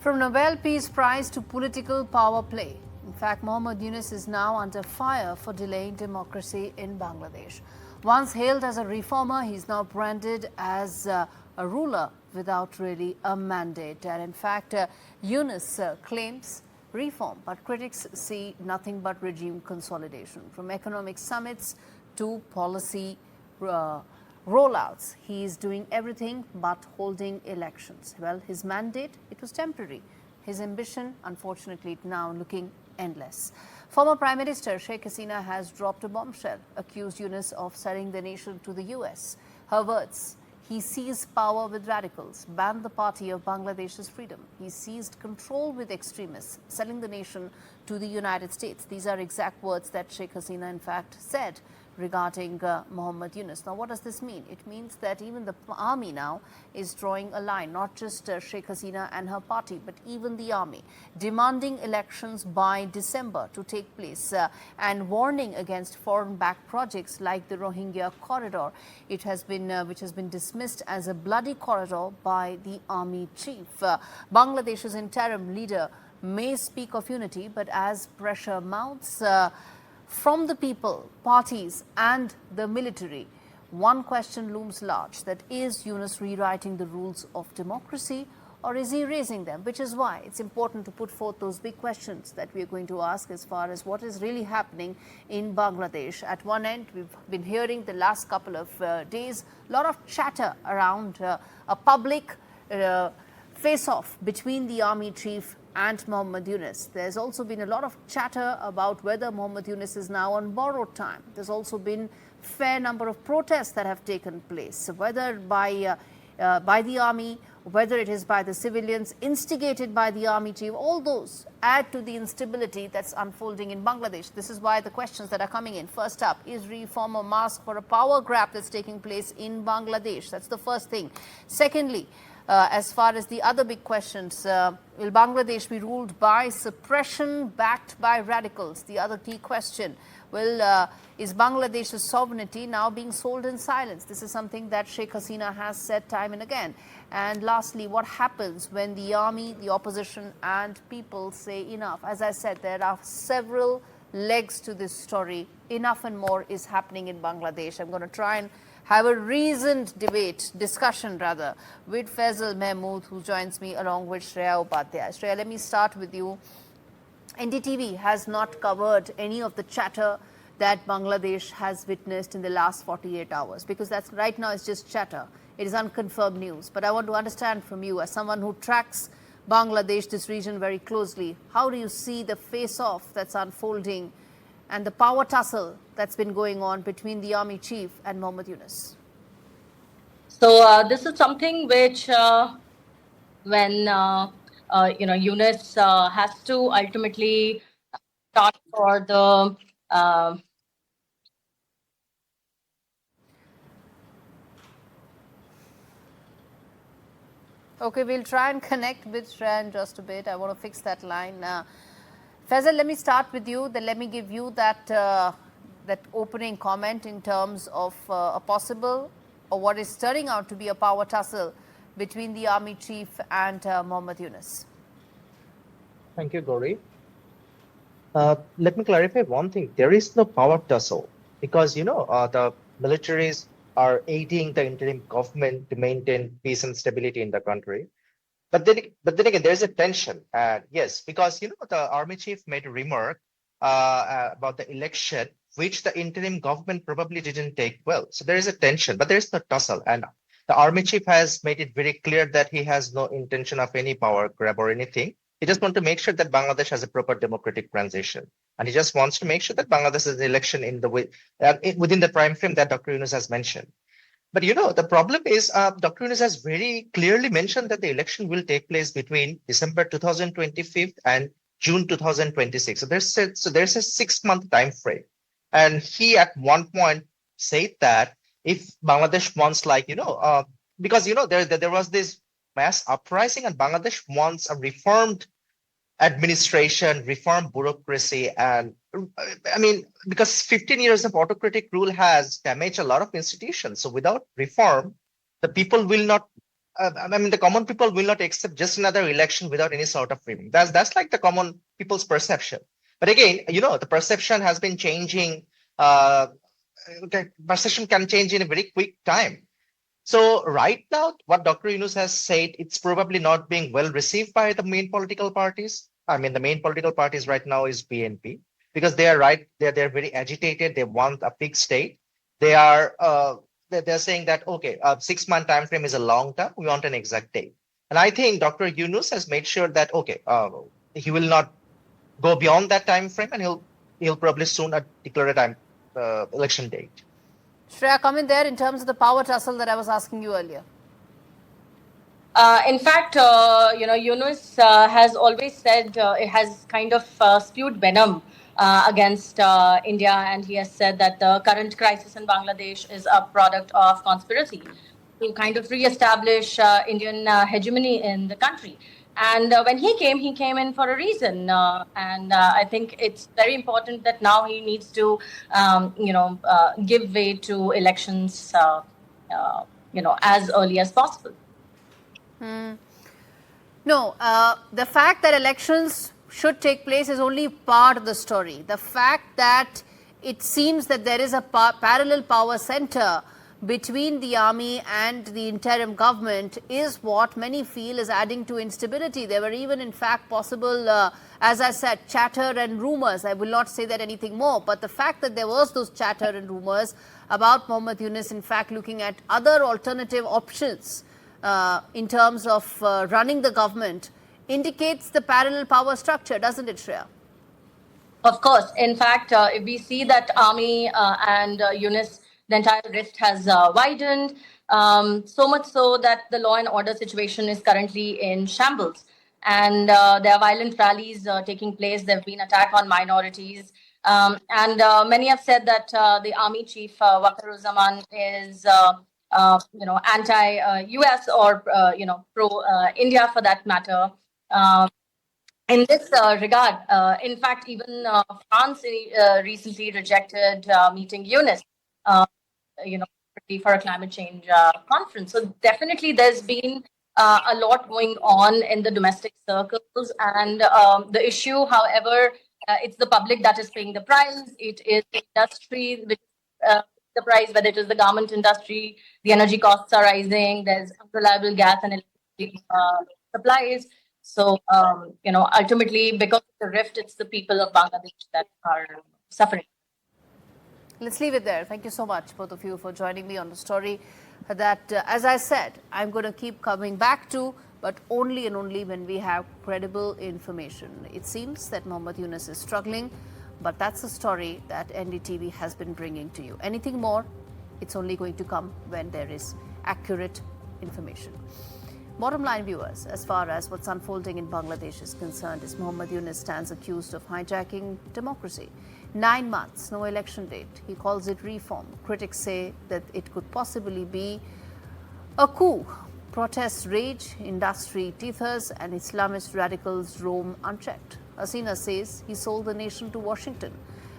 From Nobel Peace Prize to political power play. In fact, Mohammad Yunus is now under fire for delaying democracy in Bangladesh. Once hailed as a reformer, he's now branded as a ruler without really a mandate. And in fact, Yunus claims reform, but critics see nothing but regime consolidation. From economic summits to policy rollouts, he is doing everything but holding elections. Well, his mandate, it was temporary. His ambition, unfortunately, now looking endless. Former Prime Minister Sheikh Hasina has dropped a bombshell, accused Yunus of selling the nation to the U.S. Her words: he seized power with radicals, banned the party of Bangladesh's freedom. He seized control with extremists, selling the nation to the United States. These are exact words that Sheikh Hasina, in fact, said regarding Mohammad Yunus. Now, what does this mean? It means that even the army now is drawing a line, not just Sheikh Hasina and her party, but even the army, demanding elections by December to take place and warning against foreign-backed projects like the Rohingya Corridor. It has been, which has been dismissed as a bloody corridor by the army chief. Bangladesh's interim leader may speak of unity, but as pressure mounts from the people, parties and the military, one question looms large: that is Yunus rewriting the rules of democracy, or is he raising them? Which is why it's important to put forth those big questions that we are going to ask as far as what is really happening in Bangladesh. At one end, we've been hearing the last couple of days a lot of chatter around a public face-off between the army chief and Mohammad Yunus. There's also been a lot of chatter about whether Mohammad Yunus is now on borrowed time. There's also been a fair number of protests that have taken place, whether by the army, whether it is by the civilians, instigated by the army chief. All those add to the instability that's unfolding in Bangladesh. This is why the questions that are coming in. First up, is reform a mask for a power grab that's taking place in Bangladesh? That's the first thing. Secondly, as far as the other big questions, will Bangladesh be ruled by suppression backed by radicals? The other key question. Is Bangladesh's sovereignty now being sold in silence? This is something that Sheikh Hasina has said time and again. And lastly, what happens when the army, the opposition and people say enough? As I said, there are several legs to this story. Enough and more is happening in Bangladesh. I'm going to try and have a reasoned discussion with Faisal Mahmud, who joins me along with Shreya Upadhyay. Shreya, let me start with you. NDTV has not covered any of the chatter that Bangladesh has witnessed in the last 48 hours, because that's right now it's just chatter. It is unconfirmed news. But I want to understand from you, as someone who tracks Bangladesh, this region very closely, how do you see the face-off that's unfolding and the power tussle that's been going on between the army chief and Mohammad Yunus? So this is something which, when Yunus has to ultimately start for the Okay, we'll try and connect with Shreya in just a bit. I want to fix that line. Faisal, let me start with you. Then let me give you that that opening comment in terms of a possible, or what is turning out to be, a power tussle between the army chief and Mohammad Yunus. Thank you, Gaurie. Let me clarify one thing. There is no power tussle because, the militaries are aiding the interim government to maintain peace and stability in the country. But then again, there's a tension. Yes, because, the army chief made a remark about the election, which the interim government probably didn't take well. So there is a tension, but there is no tussle. And the army chief has made it very clear that he has no intention of any power grab or anything. He just wants to make sure that Bangladesh has a proper democratic transition. And he just wants to make sure that Bangladesh has an election in the way, within the time frame that Dr. Yunus has mentioned. But the problem is Dr. Yunus has very clearly mentioned that the election will take place between December 2025 and June 2026. So there's a 6-month time frame. And he at one point said that if Bangladesh wants, because there was this mass uprising and Bangladesh wants a reformed administration, reform bureaucracy, and because 15 years of autocratic rule has damaged a lot of institutions. So without reform, the people will not I mean, the common people will not accept just another election without any sort of framing. That's like the common people's perception. But again, the perception has been changing. The perception can change in a very quick time. So right now, what Dr. Yunus has said, it's probably not being well received by the main political parties. I mean, the main political parties right now is BNP because they are right. They're very agitated. They want a fixed date. They are they're saying that okay, a 6 month time frame is a long term. We want an exact date. And I think Dr. Yunus has made sure that okay, he will not go beyond that time frame, and he'll probably soon declare a election date. Shreya, come in there in terms of the power tussle that I was asking you earlier. In fact, Yunus has always said it has kind of spewed venom against India, and he has said that the current crisis in Bangladesh is a product of conspiracy to kind of re-establish Indian hegemony in the country. And when he came in for a reason, and I think it's very important that now he needs to, give way to elections, as early as possible. No, the fact that elections should take place is only part of the story. The fact that it seems that there is a parallel power center between the army and the interim government is what many feel is adding to instability. There were even, in fact, possible, as I said, chatter and rumors. I will not say that anything more, but the fact that there was those chatter and rumors about Mohammad Yunus, in fact, looking at other alternative options in terms of running the government indicates the parallel power structure, doesn't it, Shreya? Of course. In fact, if we see that army and Yunus, the entire rift has widened, so much so that the law and order situation is currently in shambles. And there are violent rallies taking place. There have been attacks on minorities. And many have said that the army chief, Waqar-ul-Zaman, is anti-US or, pro-India for that matter. In this regard, in fact, even France recently rejected meeting Yunus, for a climate change conference. So definitely there's been a lot going on in the domestic circles. And the issue, however, it's the public that is paying the price. It is the industry which the price, whether it is the garment industry, the energy costs are rising, there's unreliable gas and electricity supplies. So, ultimately, because of the rift, it's the people of Bangladesh that are suffering. Let's leave it there. Thank you so much, both of you, for joining me on the story that, as I said, I'm going to keep coming back to, but only and only when we have credible information. It seems that Mohammad Yunus is struggling, but that's a story that NDTV has been bringing to you. Anything more, it's only going to come when there is accurate information. Bottom line, viewers, as far as what's unfolding in Bangladesh is concerned, is Mohammad Yunus stands accused of hijacking democracy. 9 months, no election date. He calls it reform. Critics say that it could possibly be a coup. Protests rage, industry teethers, and Islamist radicals roam unchecked. Hasina says he sold the nation to Washington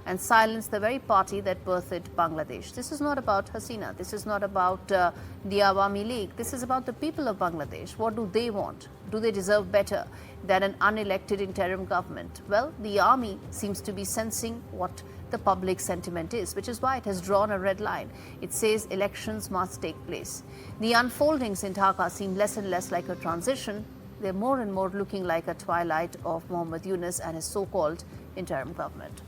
and silenced the very party that birthed Bangladesh. This is not about Hasina. This is not about the Awami League. This is about the people of Bangladesh. What do they want? Do they deserve better than an unelected interim government? Well, the army seems to be sensing what the public sentiment is, which is why it has drawn a red line. It says elections must take place. The unfoldings in Dhaka seem less and less like a transition. They're more and more looking like a twilight of Mohammad Yunus and his so-called interim government.